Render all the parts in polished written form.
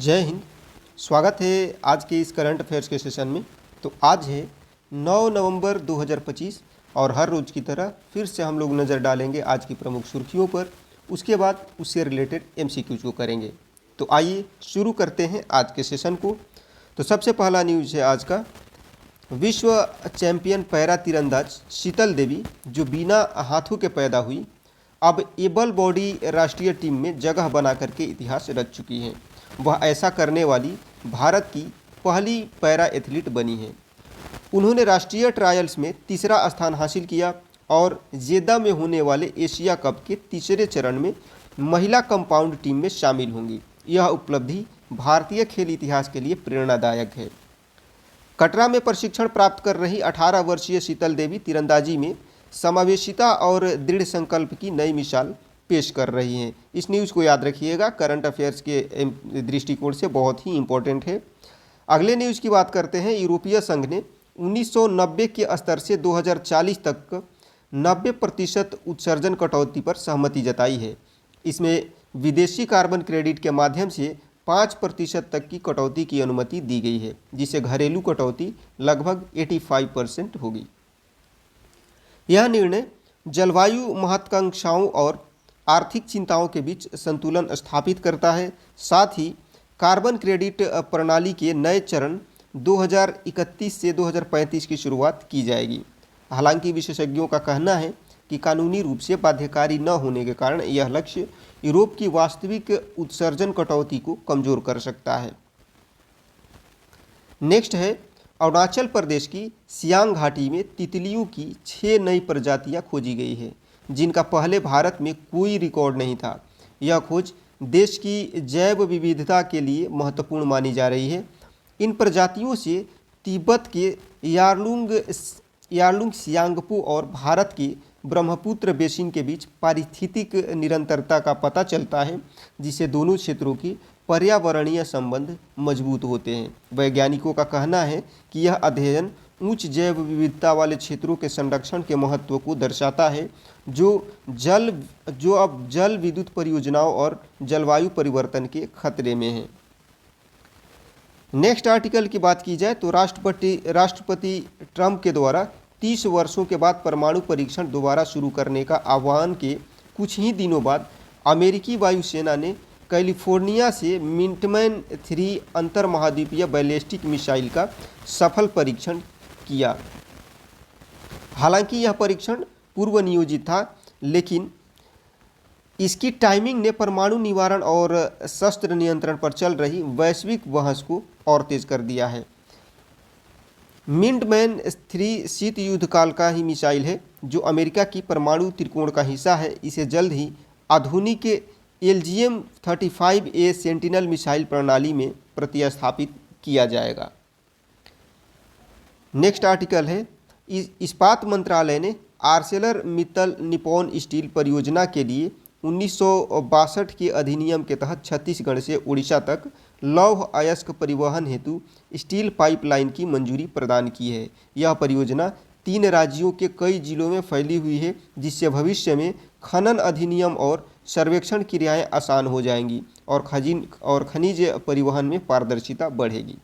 जय हिंद। स्वागत है आज के इस करंट अफेयर्स के सेशन में। तो आज है 9 नवंबर 2025 और हर रोज़ की तरह फिर से हम लोग नज़र डालेंगे आज की प्रमुख सुर्खियों पर। उसके बाद उससे रिलेटेड एमसीक्यूज को करेंगे। तो आइए शुरू करते हैं आज के सेशन को। तो सबसे पहला न्यूज़ है आज का, विश्व चैंपियन पैरा तीरंदाज शीतल देवी जो बिना हाथों के पैदा हुई, अब एबल बॉडी राष्ट्रीय टीम में जगह बना करके इतिहास रच चुकी हैं। वह ऐसा करने वाली भारत की पहली पैरा एथलीट बनी है। उन्होंने राष्ट्रीय ट्रायल्स में तीसरा स्थान हासिल किया और जेद्दा में होने वाले एशिया कप के तीसरे चरण में महिला कंपाउंड टीम में शामिल होंगी। यह उपलब्धि भारतीय खेल इतिहास के लिए प्रेरणादायक है। कटरा में प्रशिक्षण प्राप्त कर रही 18 वर्षीय शीतल देवी तीरंदाजी में समावेशिता और दृढ़ संकल्प की नई मिसाल पेश कर रही हैं। इस न्यूज़ को याद रखिएगा, करंट अफेयर्स के दृष्टिकोण से बहुत ही इम्पोर्टेंट है। अगले न्यूज़ की बात करते हैं। यूरोपीय संघ ने 1990 के स्तर से 2040 तक 90% उत्सर्जन कटौती पर सहमति जताई है। इसमें विदेशी कार्बन क्रेडिट के माध्यम से 5% तक की कटौती की अनुमति दी गई है, जिससे घरेलू कटौती लगभग 85% होगी। यह निर्णय जलवायु महत्वाकांक्षाओं और आर्थिक चिंताओं के बीच संतुलन स्थापित करता है। साथ ही कार्बन क्रेडिट प्रणाली के नए चरण 2031 से 2035 की शुरुआत की जाएगी। हालांकि विशेषज्ञों का कहना है कि कानूनी रूप से बाध्यकारी न होने के कारण यह लक्ष्य यूरोप की वास्तविक उत्सर्जन कटौती को कमजोर कर सकता है। नेक्स्ट है, अरुणाचल प्रदेश की सियांग घाटी में तितलियों की 6 नई प्रजातियां खोजी गई है, जिनका पहले भारत में कोई रिकॉर्ड नहीं था। यह खोज देश की जैव विविधता के लिए महत्वपूर्ण मानी जा रही है। इन प्रजातियों से तिब्बत के यारलुंग सियांगपो और भारत के ब्रह्मपुत्र बेसिन के बीच पारिस्थितिक निरंतरता का पता चलता है, जिससे दोनों क्षेत्रों की पर्यावरणीय संबंध मजबूत होते हैं। वैज्ञानिकों का कहना है कि यह अध्ययन उच्च जैव विविधता वाले क्षेत्रों के संरक्षण के महत्व को दर्शाता है, जो अब जल विद्युत परियोजनाओं और जलवायु परिवर्तन के खतरे में है। नेक्स्ट आर्टिकल की बात की जाए तो राष्ट्रपति ट्रंप के द्वारा 30 वर्षों के बाद परमाणु परीक्षण दोबारा शुरू करने का आह्वान के कुछ ही दिनों बाद अमेरिकी वायुसेना ने कैलिफोर्निया से मिंटमैन 3 अंतर महाद्वीपीय बैलिस्टिक मिसाइल का सफल परीक्षण किया। हालांकि यह परीक्षण पूर्व नियोजित था, लेकिन इसकी टाइमिंग ने परमाणु निवारण और शस्त्र नियंत्रण पर चल रही वैश्विक बहस को और तेज कर दिया है। मिंटमैन 3 शीत युद्ध काल का ही मिसाइल है, जो अमेरिका की परमाणु त्रिकोण का हिस्सा है। इसे जल्द ही आधुनिक LGM-35A सेंटिनल मिसाइल प्रणाली में प्रतिस्थापित किया जाएगा। नेक्स्ट आर्टिकल है, इस्पात मंत्रालय ने आर्सेलर मित्तल निप्पॉन स्टील परियोजना के लिए 1962 के अधिनियम के तहत छत्तीसगढ़ से उड़ीसा तक लौह अयस्क परिवहन हेतु स्टील पाइपलाइन की मंजूरी प्रदान की है। यह परियोजना 3 राज्यों के कई जिलों में फैली हुई है, जिससे भविष्य में खनन अधिनियम और सर्वेक्षण क्रियाएं आसान हो जाएंगी और खनिज परिवहन में पारदर्शिता बढ़ेगी।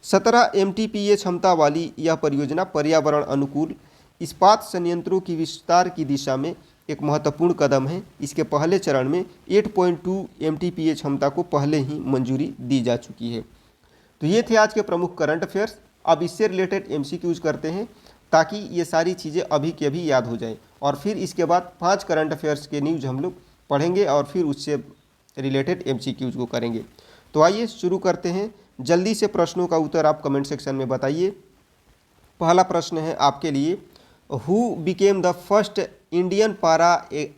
17 MTPA क्षमता वाली यह परियोजना पर्यावरण अनुकूल इस्पात संयंत्रों की विस्तार की दिशा में एक महत्वपूर्ण कदम है। इसके पहले चरण में 8.2 MTPA क्षमता को पहले ही मंजूरी दी जा चुकी है। तो ये थे आज के प्रमुख करंट अफेयर्स। अब इससे रिलेटेड MCQs करते हैं, ताकि ये सारी चीज़ें अभी के अभी याद हो जाएं, और फिर इसके बाद 5 करंट अफेयर्स के न्यूज़ हम लोग पढ़ेंगे और फिर उससे रिलेटेड MCQs को करेंगे। तो आइए शुरू करते हैं। जल्दी से प्रश्नों का उत्तर आप कमेंट सेक्शन में बताइए। पहला प्रश्न है आपके लिए, who became the first Indian para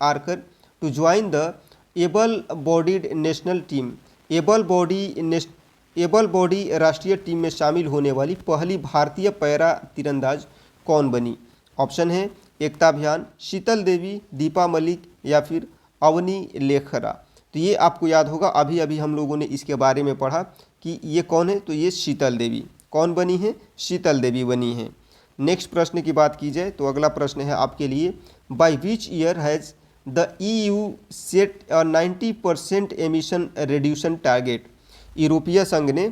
archer to join the able bodied national team? Able body राष्ट्रीय टीम में शामिल होने वाली पहली भारतीय पैरा तीरंदाज कौन बनी? ऑप्शन है एकता भयान, शीतल देवी, दीपा मलिक या फिर अवनी लेखरा। तो ये आपको याद होगा, अभी अभी हम लोगों ने इसके बारे में पढ़ा कि ये कौन है। तो ये शीतल देवी कौन बनी है? शीतल देवी बनी है। नेक्स्ट प्रश्न की बात की जाए तो अगला प्रश्न है आपके लिए, by which year has the EU set 90% emission reduction target? यूरोपीय संघ ने,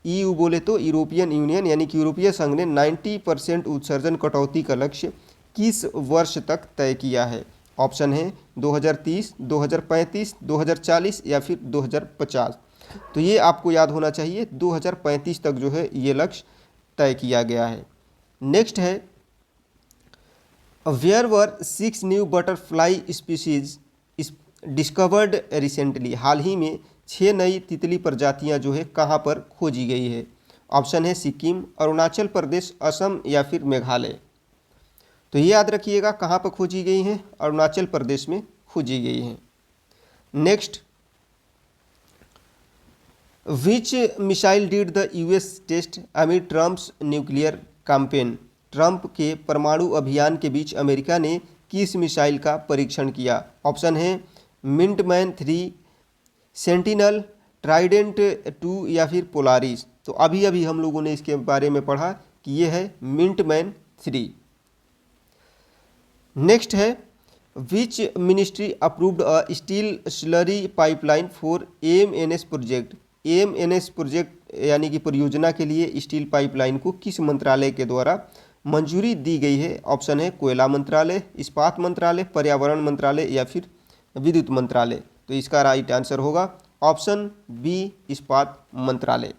EU बोले तो यूरोपियन यूनियन यानी कि यूरोपीय संघ ने 90% उत्सर्जन कटौती का लक्ष्य किस वर्ष तक तय किया है? ऑप्शन है 2030, 2035, 2040 या फिर 2050। तो ये आपको याद होना चाहिए, 2035 तक जो है ये लक्ष्य तय किया गया है। नेक्स्ट है, where were 6 new butterfly species discovered recently. हाल ही में 6 नई तितली प्रजातियां जो है कहाँ पर खोजी गई है? ऑप्शन है सिक्किम, अरुणाचल प्रदेश, असम या फिर मेघालय। तो ये याद रखिएगा कहाँ पर खोजी गई हैं, अरुणाचल प्रदेश में खोजी गई हैं। Next, which missile did the US test amid Trump's nuclear campaign. Trump के परमाणु अभियान के बीच अमेरिका ने किस मिसाइल का परीक्षण किया? ऑप्शन है मिंटमैन 3, सेंटिनल, ट्राइडेंट 2 या फिर पोलारिस। तो अभी अभी हम लोगों ने इसके बारे में पढ़ा कि ये है मिंटमैन 3। नेक्स्ट है, which ministry approved a steel slurry pipeline for AMNS project. AMNS project यानी कि परियोजना के लिए स्टील पाइपलाइन को किस मंत्रालय के द्वारा मंजूरी दी गई है? ऑप्शन है कोयला मंत्रालय, इस्पात मंत्रालय, पर्यावरण मंत्रालय या फिर विद्युत मंत्रालय। तो इसका राइट आंसर होगा ऑप्शन बी, इस्पात मंत्रालय।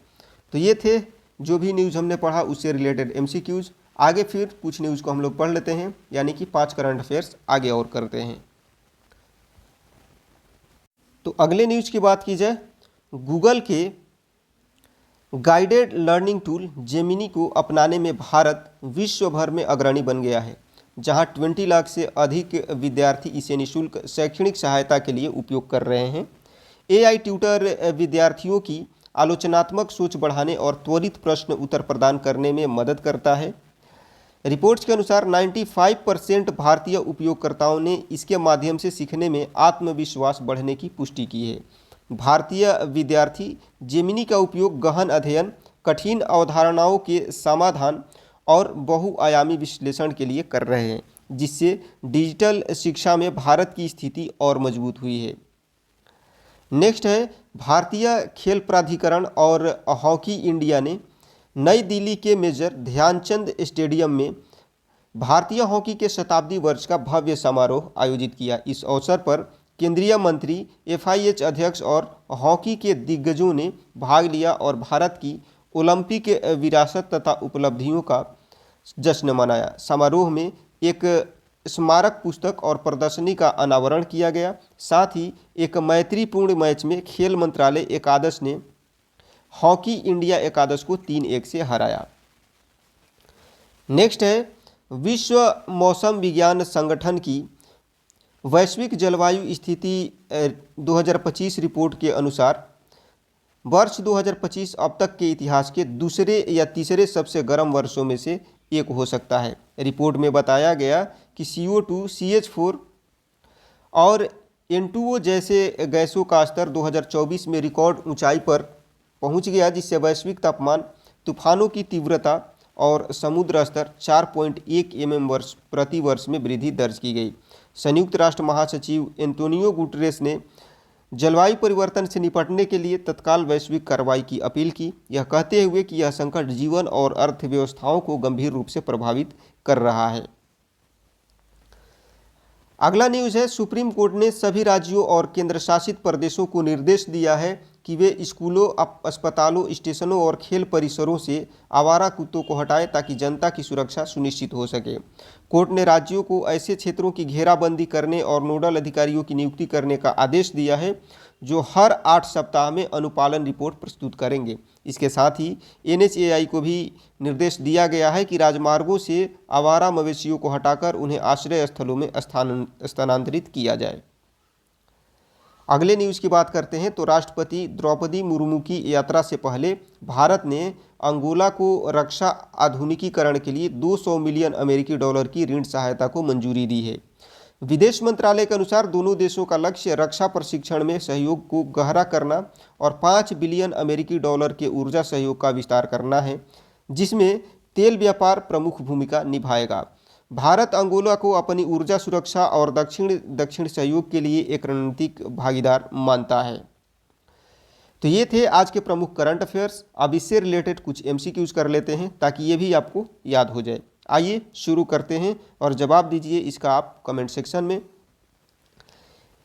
तो ये थे जो भी न्यूज़ हमने पढ़ा उससे रिलेटेड MCQs। आगे फिर कुछ न्यूज़ को हम लोग पढ़ लेते हैं, यानी कि 5 करंट अफेयर्स आगे और करते हैं। तो अगले न्यूज़ की बात की जाए, गूगल के गाइडेड लर्निंग टूल जेमिनी को अपनाने में भारत विश्व भर में अग्रणी बन गया है, जहां 20 लाख से अधिक विद्यार्थी इसे निःशुल्क शैक्षणिक सहायता के लिए उपयोग कर रहे हैं। AI ट्यूटर विद्यार्थियों की आलोचनात्मक सोच बढ़ाने और त्वरित प्रश्न उत्तर प्रदान करने में मदद करता है। रिपोर्ट्स के अनुसार 95% भारतीय उपयोगकर्ताओं ने इसके माध्यम से सीखने में आत्मविश्वास बढ़ने की पुष्टि की है। भारतीय विद्यार्थी जेमिनी का उपयोग गहन अध्ययन, कठिन अवधारणाओं के समाधान और बहुआयामी विश्लेषण के लिए कर रहे हैं, जिससे डिजिटल शिक्षा में भारत की स्थिति और मजबूत हुई है। नेक्स्ट है, भारतीय खेल प्राधिकरण और हॉकी इंडिया ने नई दिल्ली के मेजर ध्यानचंद स्टेडियम में भारतीय हॉकी के शताब्दी वर्ष का भव्य समारोह आयोजित किया। इस अवसर पर केंद्रीय मंत्री, FIH अध्यक्ष और हॉकी के दिग्गजों ने भाग लिया और भारत की ओलंपिक विरासत तथा उपलब्धियों का जश्न मनाया। समारोह में एक स्मारक पुस्तक और प्रदर्शनी का अनावरण किया गया। साथ ही एक मैत्रीपूर्ण मैच में खेल मंत्रालय एकादश ने हॉकी इंडिया एकादश को 3-1 से हराया। नेक्स्ट है, विश्व मौसम विज्ञान संगठन की वैश्विक जलवायु स्थिति 2025 रिपोर्ट के अनुसार वर्ष 2025 अब तक के इतिहास के दूसरे या तीसरे सबसे गर्म वर्षों में से एक हो सकता है। रिपोर्ट में बताया गया कि CO2, CH4 और N2O जैसे गैसों का स्तर 2024 में रिकॉर्ड ऊंचाई पर पहुंच गया, जिससे वैश्विक तापमान, तूफानों की तीव्रता और समुद्र स्तर 4.1 mm प्रति वर्ष में वृद्धि दर्ज की गई। संयुक्त राष्ट्र महासचिव एंटोनियो गुटेरेस ने जलवायु परिवर्तन से निपटने के लिए तत्काल वैश्विक कार्रवाई की अपील की, यह कहते हुए कि यह संकट जीवन और अर्थव्यवस्थाओं को गंभीर रूप से प्रभावित कर रहा है। अगला न्यूज़ है, सुप्रीम कोर्ट ने सभी राज्यों और केंद्र शासित प्रदेशों को निर्देश दिया है कि वे स्कूलों, अस्पतालों, स्टेशनों और खेल परिसरों से आवारा कुत्तों को हटाएं ताकि जनता की सुरक्षा सुनिश्चित हो सके। कोर्ट ने राज्यों को ऐसे क्षेत्रों की घेराबंदी करने और नोडल अधिकारियों की नियुक्ति करने का आदेश दिया है जो हर 8 सप्ताह में अनुपालन रिपोर्ट प्रस्तुत करेंगे। इसके साथ ही NHAI को भी निर्देश दिया गया है कि राजमार्गों से आवारा मवेशियों को हटाकर उन्हें आश्रय स्थलों में स्थानांतरित किया जाए। अगले न्यूज़ की बात करते हैं तो राष्ट्रपति द्रौपदी मुर्मू की यात्रा से पहले भारत ने अंगोला को रक्षा आधुनिकीकरण के लिए $200 मिलियन की ऋण सहायता को मंजूरी दी है। विदेश मंत्रालय के अनुसार दोनों देशों का लक्ष्य रक्षा प्रशिक्षण में सहयोग को गहरा करना और $5 बिलियन के ऊर्जा सहयोग का विस्तार करना है, जिसमें तेल व्यापार प्रमुख भूमिका निभाएगा। भारत अंगोला को अपनी ऊर्जा सुरक्षा और दक्षिण सहयोग के लिए एक रणनीतिक भागीदार मानता है। तो ये थे आज के प्रमुख करंट अफेयर्स। अब इससे रिलेटेड कुछ MCQs कर लेते हैं ताकि ये भी आपको याद हो जाए। आइए शुरू करते हैं और जवाब दीजिए इसका आप कमेंट सेक्शन में।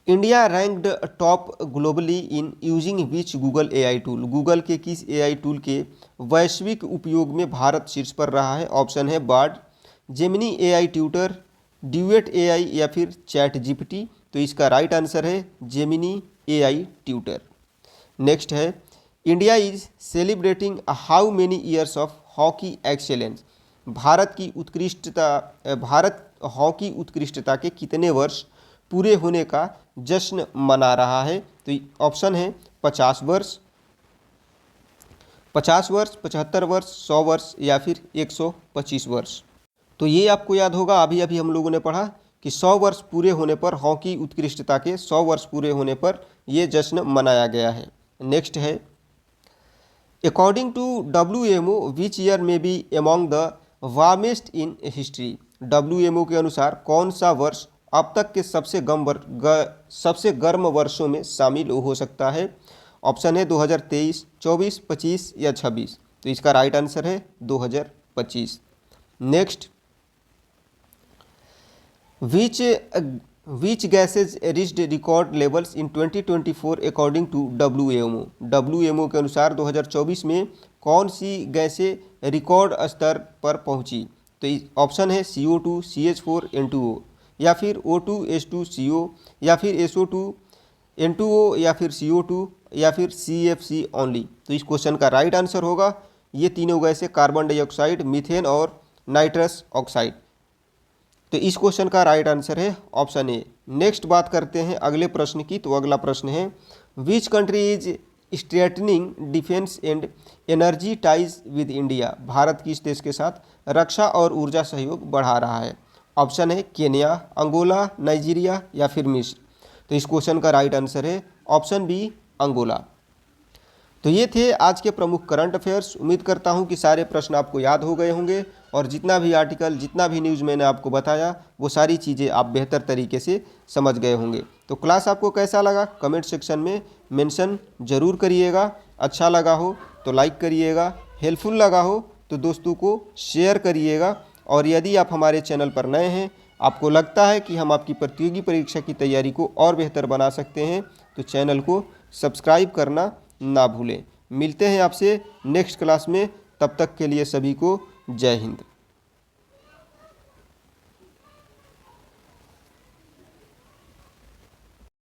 India ranked top globally in using which Google AI tool. Google के किस AI टूल के वैश्विक उपयोग में भारत शीर्ष पर रहा है? ऑप्शन है Bard, Gemini AI tutor, Duet AI या फिर चैट GPT। तो इसका राइट आंसर है जेमिनी AI ट्यूटर। नेक्स्ट है India is celebrating how many years of hockey excellence. भारत हॉकी उत्कृष्टता के कितने वर्ष पूरे होने का जश्न मना रहा है? तो ऑप्शन है 50 वर्ष, 75 वर्ष, 100 वर्ष या फिर 125 वर्ष। तो ये आपको याद होगा, अभी अभी हम लोगों ने पढ़ा कि 100 वर्ष पूरे होने पर, हॉकी उत्कृष्टता के 100 वर्ष पूरे होने पर ये जश्न मनाया गया है। नेक्स्ट है according to WMO which year में be among the warmest in history. WMO के अनुसार कौन सा वर्ष अब तक के सबसे गर्म वर्षों में शामिल हो सकता है? ऑप्शन है 2023, 24, 25 या 26। तो इसका राइट आंसर है 2025। Next which gases reached record levels in 2024 according to WMO। WMO के अनुसार 2024 में कौन सी गैसें रिकॉर्ड स्तर पर पहुंची? तो ऑप्शन है CO2, CH4, N2O या फिर O2, H2CO या फिर SO2, N2O या फिर CO2 या फिर CFC ओनली। तो इस क्वेश्चन का राइट आंसर होगा ये तीनों गैसें कार्बन डाइऑक्साइड, मीथेन और नाइट्रस ऑक्साइड। तो इस क्वेश्चन का राइट आंसर है ऑप्शन ए। नेक्स्ट बात करते हैं अगले प्रश्न की। तो अगला प्रश्न है which country is straightening defence and energy ties with India. Bharat किस देश के साथ रक्षा और ऊर्जा सहयोग बढ़ा रहा है? ऑप्शन है केन्या, अंगोला, नाइजीरिया या फिर मिस्र। तो इस क्वेश्चन का राइट आंसर है ऑप्शन बी, अंगोला। तो ये थे आज के प्रमुख करंट अफेयर्स। उम्मीद करता हूँ कि सारे प्रश्न आपको याद हो गए होंगे और जितना भी आर्टिकल, जितना भी न्यूज़ मैंने आपको बताया वो सारी चीज़ें आप बेहतर तरीके से समझ गए होंगे। तो क्लास आपको कैसा लगा कमेंट सेक्शन में मेंशन ज़रूर करिएगा। अच्छा लगा हो तो लाइक करिएगा, हेल्पफुल लगा हो तो दोस्तों को शेयर करिएगा। और यदि आप हमारे चैनल पर नए हैं, आपको लगता है कि हम आपकी प्रतियोगी परीक्षा की तैयारी को और बेहतर बना सकते हैं, तो चैनल को सब्सक्राइब करना ना भूलें। मिलते हैं आपसे नेक्स्ट क्लास में, तब तक के लिए सभी को जय हिंद।